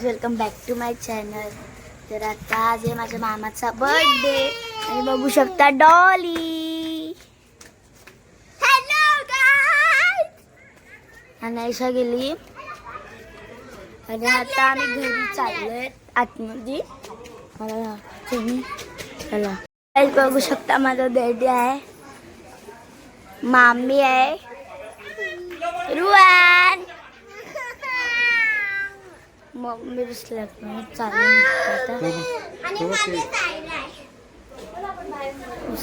Welcome back to my channel. तर आता आज आहे माझ्या मामाचा बर्थडे आणि बघू शकता डॉली. Hello guys. अनायशा गेली आणि आता आम्ही घरी चाललोय आतमध्ये. मला तुम्ही चला बघू शकता माझा डॅडी आहे, मामी आहे, रुवान, मम्मी बसल्यात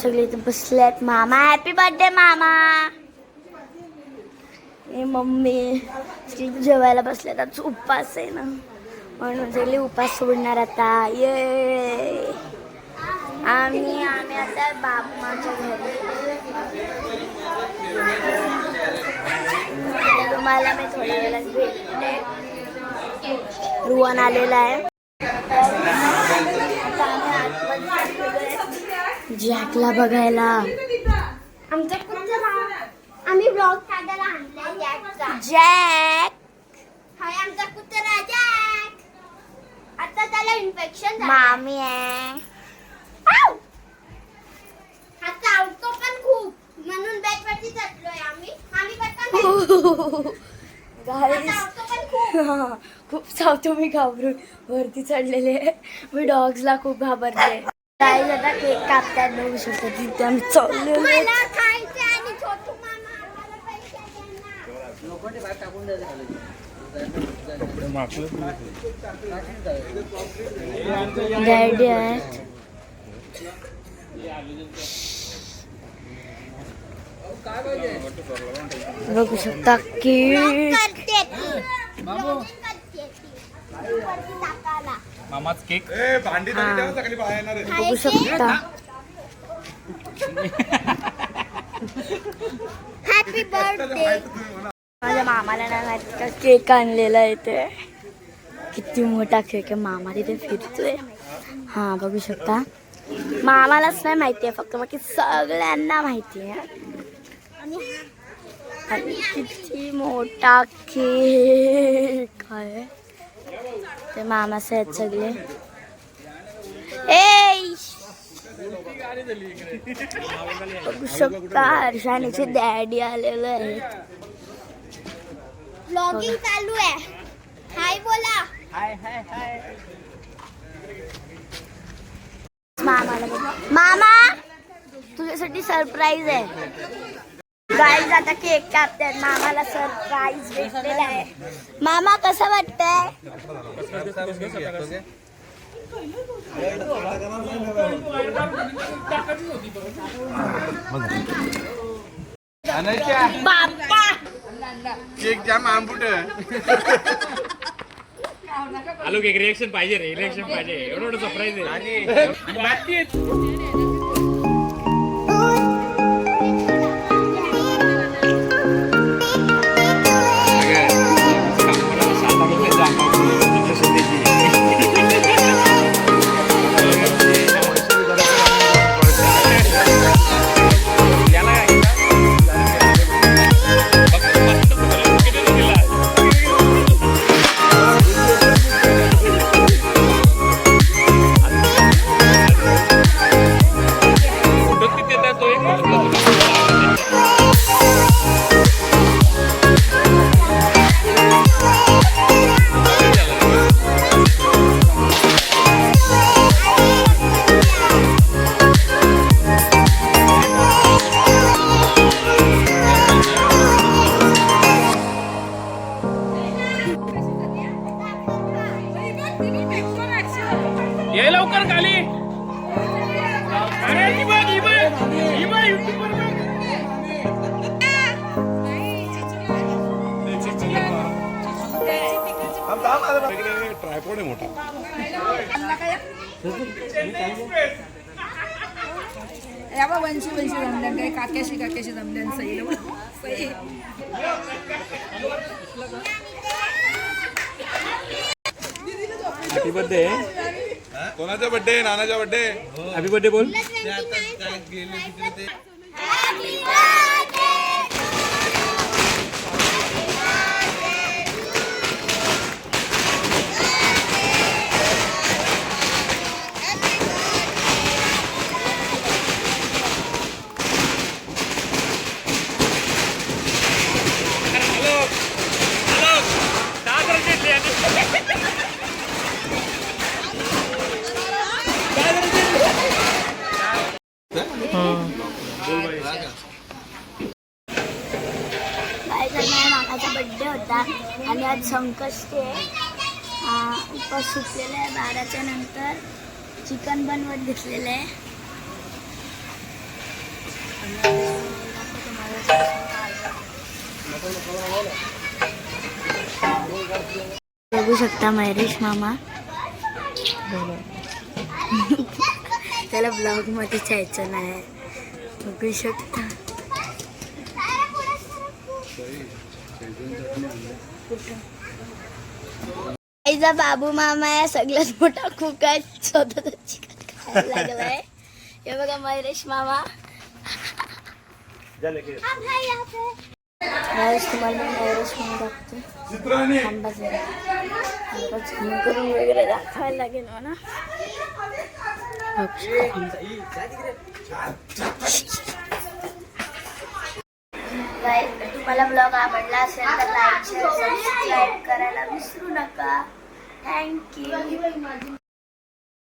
सगळे इथे बसल्यात. मामा हॅपी बर्थडे मामा. मम्मी जेवायला बसल्यात. आज उपास आहे ना म्हणून सगळे उपास सोडणार आता. ये आम्ही आता बाबाच्या घरी. तुम्हाला मी थोड्या वेळात भेटते. रुवान आलेला आहे. जॅकला बघायला. आमच्या आम्ही ब्लॉग काढायला आणलाय जॅकचा. जॅक हाय आमचा कुत्रा जॅक. आता त्याला इन्फेक्शन झालं. मामी आहे. हा चावतो पण खूप म्हणून बेडवरती चढलोय आम्ही. आम्ही पटकन खूप चावतो. मी घाबरून वरती चढलेले. मी डॉग्सला खूप घाबरते. काही आता केक कापतात बघू शकतो. तिथे आम्ही चाललो. डॅडी आहेत बघू शकता केक. मामाच केक बघू शकता. Happy birthday. माझ्या मामाला नाही माहिती का केक आणलेला आहे ते. किती मोठा केक आहे. मामा तिथे फिरतोय. हा बघू शकता. मामालाच नाही माहिती आहे फक्त, बाकी सगळ्यांना माहिती आहे. आणि किती मोठा केक आहे. ते मामाचे आहेत सगळे. बघू शकता हर्षानीचे डॅडी आलेले आहेत. व्लॉगिंग चालू आहे. हाय बोला. हाय हाय हाय. मामाला मामा तुझ्यासाठी सरप्राईज आहे. गाईज आता केक कापतात. मामाला सरप्राईज भेटलेला आहे. मामा कसं वाटतंय? बाप्पा केक जाम आंबूट. आलो केक रिएक्शन पाहिजे रे. रिएक्शन पाहिजे. एवढं सरप्राईज आहे. ये लवकर खाली. ट्रायपॉड आहे मोठा. वंशी जमल्यान काही काक्याशी जमल्यान सही. Happy birthday. कोणाचा बर्थडे? नानाचा बर्थडे. हॅपी बर्थडे बोल. संकष्टी आहे. उपास सुटलेला आहे. 12च्या नंतर चिकन बनवत घेतलेलं आहे. बघू शकता महेश मामा. त्याला ब्लॉग मध्ये जायचं नाही. बघू शकता. आईचा बाबू मामा आहे. सगळ्यात मोठा कुक आहे. स्वतःच चिकन खायला लागलाय. हे बघा महेश मामा. तुम्हाला महेश मामा दाखवतो. करून वगैरे दाखवायला लागेल मला. तुम्हाला ब्लॉग आवडला असेल तर लाईक शेअर सबस्क्राईब करायला विसरू नका. थँक्यू.